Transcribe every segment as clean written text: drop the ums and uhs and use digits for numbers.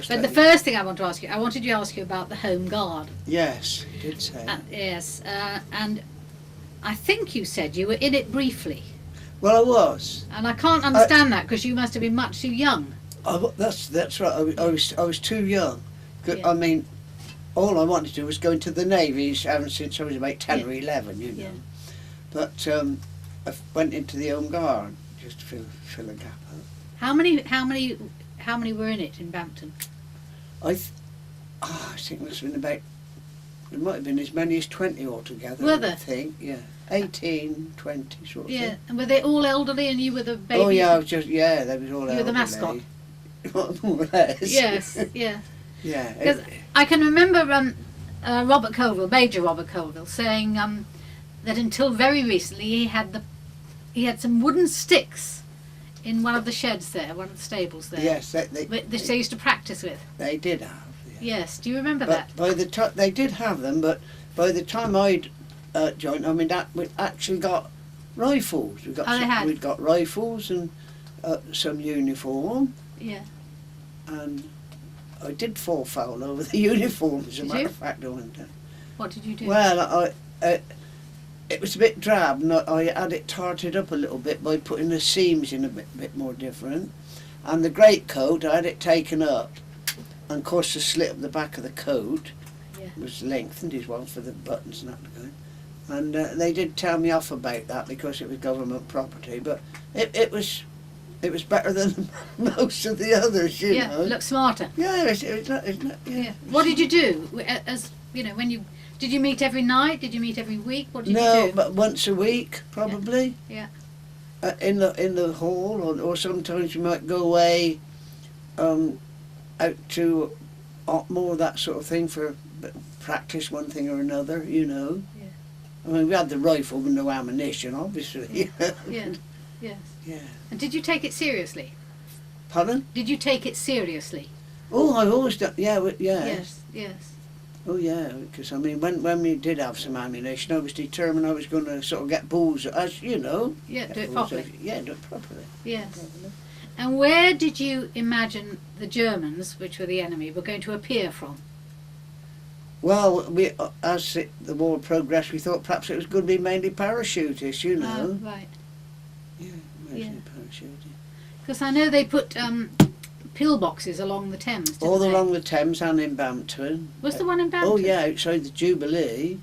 But the first thing I want to ask you, I wanted to ask you about the Home Guard. Yes, you did say. Yes, and I think you said you were in it briefly. Well, I was. And I can't understand that because you must have been much too young. That's right. I was too young. Yeah. I mean, all I wanted to do was go into the Navy, since I was about 10 or 11, you know. Yeah. But I went into the Home Guard just to fill a gap up. How many were in it in Bampton? I think there might have been as many as 20 altogether. Were there? I think, yeah. 18, 20 sort of Yeah, thing. and were they all elderly and you were the baby? Oh yeah, they was all elderly. You were the mascot? More or less. Yes, yeah. Yeah. Because I can remember Robert Colville, Major Robert Colville, saying that until very recently he had some wooden sticks in one of the sheds there, one of the stables there. Yes, which they used to practice with. they did have. Yeah. Yes, do you remember But that? by the time they did have them, but by the time I'd joined, I mean, we actually got rifles. They had? We'd got rifles and some uniform, Yeah. and I did fall foul over the uniform. As a Did matter you? of fact, I went down. What did you do? Well, it was a bit drab, and I had it tarted up a little bit by putting the seams in a bit more different. And the greatcoat, I had it taken up, and of course the slit up the back of the coat was lengthened as well for the buttons and that to go in. And they did tell me off about that because it was government property, but it was better than most of the others, you know. Yeah, look smarter. Yeah, it's not, yeah. What did you do? As you know, did you meet every night? Did you meet every week? What did you No, do? but once a week probably. Yeah. In the hall, or sometimes you might go away out to Otmore, that sort of thing, for practice one thing or another, you know. Yeah. I mean, we had the rifle with no ammunition, obviously. Yeah. Yeah. Yes. Yeah. And did you take it seriously? Pardon? Did you take it seriously? Oh, I always done. Yeah, yeah. Yes. Yes. Oh, yeah. Because I mean, when we did have some ammunition, I was determined I was going to sort of get balls, as you know. Yeah. Do it Balls properly. Yeah, do it properly. Yes. Properly. And where did you imagine the Germans, which were the enemy, were going to appear from? Well, as the war progressed, we thought perhaps it was going to be mainly parachutists, you know. Oh, right. Yeah, mostly parachuting. Because I know they put pillboxes along the Thames, didn't All they? along the Thames and in Bampton. Was the one in Bampton? Oh yeah, outside the Jubilee.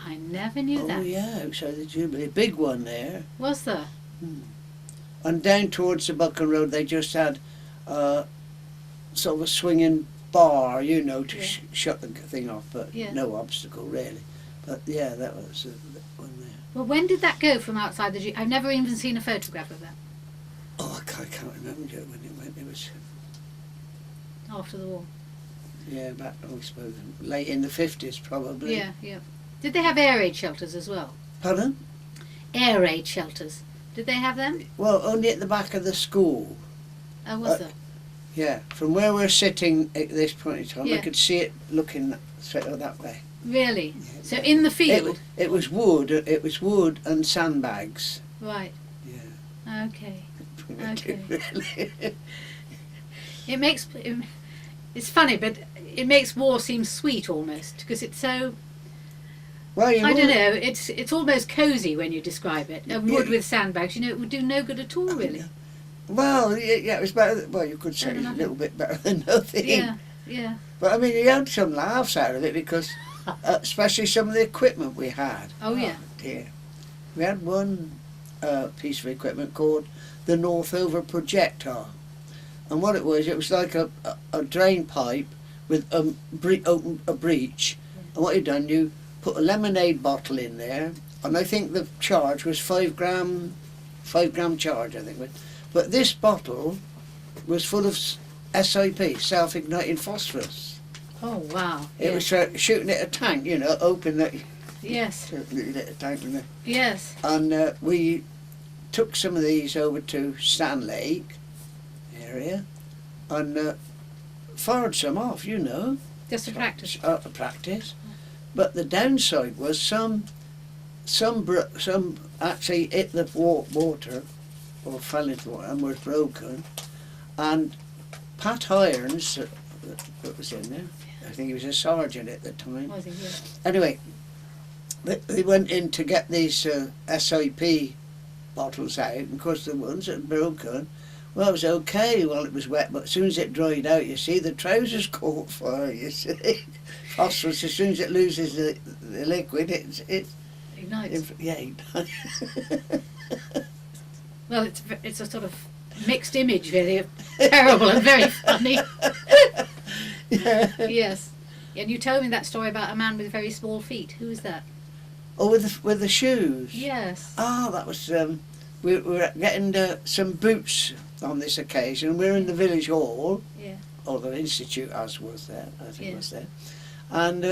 I never knew that. Oh yeah, outside the Jubilee. Big one there. Was there? And down towards the Buchan Road they just had sort of a swinging bar, you know, to shut the thing off, but no obstacle really. But yeah, that was the one there. Well, when did that go from outside the I've never even seen a photograph of that. Oh, I can't remember when it went. It was After the war. yeah, back I suppose late in the 50s probably. Yeah, yeah. Did they have air raid shelters as well? Pardon? Air raid shelters. Did they have them? Well, only at the back of the school. Oh, was there? Yeah, from where we're sitting at this point in time, Yeah. I could see it looking straight that way. Really? Yeah, So in the field? It was wood. It was wood and sandbags. Right. Yeah. Okay. Okay. Really. It's funny, but it makes war seem sweet almost, because it's so, Well, I don't know, it's almost cosy when you describe it. A wood with sandbags, you know, it would do no good at all, really. Well, yeah, it was better. Well, you could say it's a little bit better than nothing. Yeah, yeah. But I mean, you had some laughs out of it because, especially some of the equipment we had. Oh, yeah. Dear. We had one piece of equipment called the Northover projectile, and what it was like a drain pipe with a breech, and what you'd done, you put a lemonade bottle in there, and I think the charge was 5 gram charge, I think. But this bottle was full of SIP, self-igniting phosphorus. Oh, wow. It was shooting at a tank, you know, open that. Yes. Shooting at a tank in there. Yes. And we took some of these over to Stan Lake area and fired some off, you know. Just to practice. Practice. But the downside was some actually hit the water or fell into water and was broken, and Pat Irons, that was in there. I think he was a sergeant at the time. Was he? Yeah. Anyway, they went in to get these SIP bottles out, and of course the ones that had broken, well, it was okay while it was wet, but as soon as it dried out, you see, the trousers caught fire, you see. Phosphorus, as soon as it loses the liquid, it Ignites. ignites. Well, it's a sort of mixed image, really, of terrible and very funny. Yeah. Yes. And you told me that story about a man with very small feet. Who is that? Oh, with the shoes? Yes. Ah, that was, we were getting some boots on this occasion. We were in the village hall, Yeah. or the institute as was there, Yeah. was there. And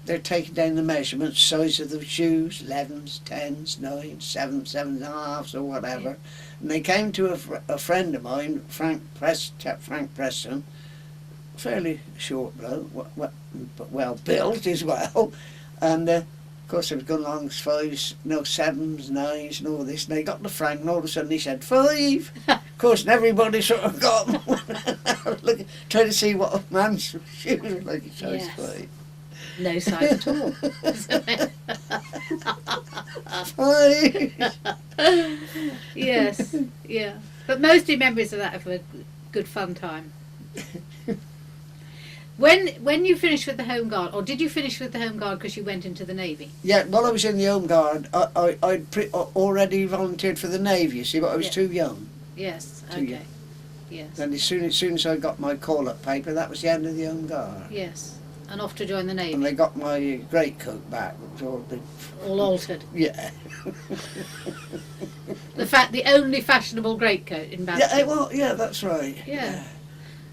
they're taking down the measurements, size of the shoes, 11s, 10s, 9s, 7s, 7.5s or whatever. Yeah. And they came to a friend of mine, Frank Preston, fairly short bloke, but well built as well. And of course, it was going along as 5s, 7s, 9s, and all this. And they got to Frank, and all of a sudden he said 5. Of course, and everybody sort of got look, trying to see what a man's shoes were like. A size Yes. 5. No size at all. 5. Yes. Yeah. But mostly memories of that of a good fun time. When you finished with the Home Guard, or did you finish with the Home Guard because you went into the Navy? Yeah, while I was in the Home Guard, I'd already volunteered for the Navy, you see, but I was Yeah. too young. Yes. Too Okay. young. Yes. And as soon as I got my call-up paper, that was the end of the Home Guard. Yes. And off to join the Navy. And they got my greatcoat back. It was All altered. yeah. The only fashionable greatcoat in Bampton. Yeah, well, yeah, that's right. Yeah.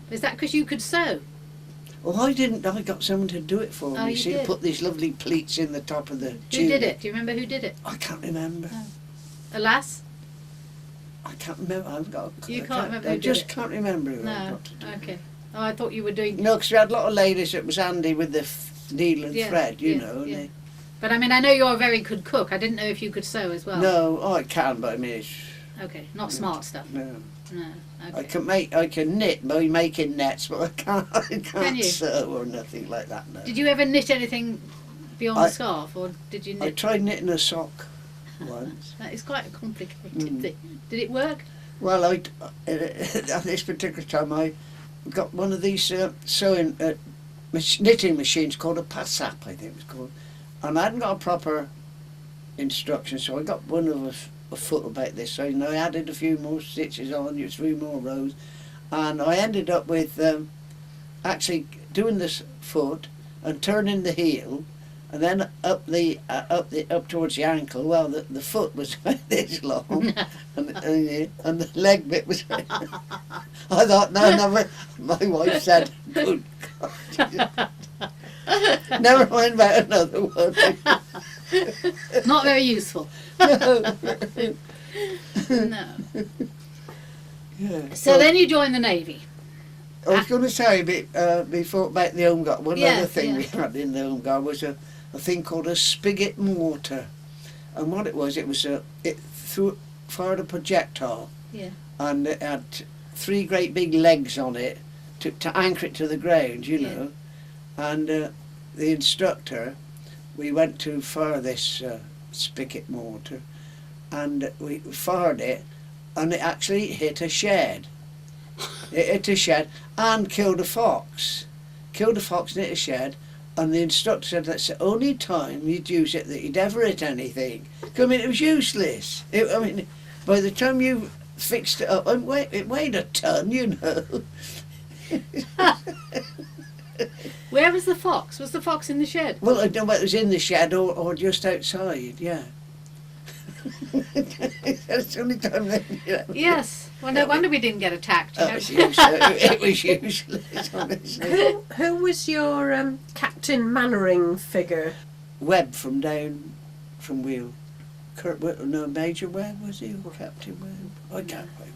Is that because you could sew? Well, I didn't. I got someone to do it for me. Oh, you see, did? put these lovely pleats in the top of the Who tunic. did it? Do you remember who did it? I can't remember. Oh. Alas? I can't remember. I've got. You I can't remember who I did just it? can't remember who I No. got to do it. Okay. Oh, I thought you were doing... No, because we had a lot of ladies that was handy with the needle and Yeah, thread, you yeah, know. And yeah. they, But I mean, I know you're a very good cook. I didn't know if you could sew as well. no, I can, but I mean, it's, Okay. Not smart stuff. no. No. I Okay. can knit by making nets, but I Can can't you? sew or nothing like that. No. Did you ever knit anything beyond I- the scarf, or did you I knit? tried knitting a sock once. That is quite a complicated Mm. thing. Did it work? Well, at this particular time, I got one of these knitting machines called a Passap, I think it was called, and I hadn't got a proper instruction, so I got one of a foot about this size, and I added a few more stitches on, a few more rows, and I ended up with actually doing this foot and turning the heel, and then up towards the ankle. Well, the foot was about this long, and the leg bit was. I thought, no, my wife said, "Good God, never mind about another one." Not very useful. No. No. Yeah. So then you joined the Navy. I was going to say before about the Home Guard. One Yeah, other thing yeah. we had in the Home Guard was a thing called a spigot mortar, and what it was it fired a projectile, Yeah. and it had 3 great big legs on it to anchor it to the ground, you Yeah. know. And the instructor, we went to fire this spigot mortar, and we fired it, and it actually hit a shed. It hit a shed and killed a fox. Killed a fox and hit a shed, and the instructor said that's the only time you'd use it that you'd ever hit anything. 'Cause, I mean, it was useless. I mean, by the time you fixed it up, it weighed a ton, you know. Where was the fox? Was the fox in the shed? Well, I don't know whether it was in the shed or just outside, yeah. That's the only time they, you know. Yes. Well, no wonder we didn't get attacked. You know. It was useless, honestly. Who was your Captain Mannering figure? Webb from Wheel. Major Webb was he, or Captain Webb? I can't quite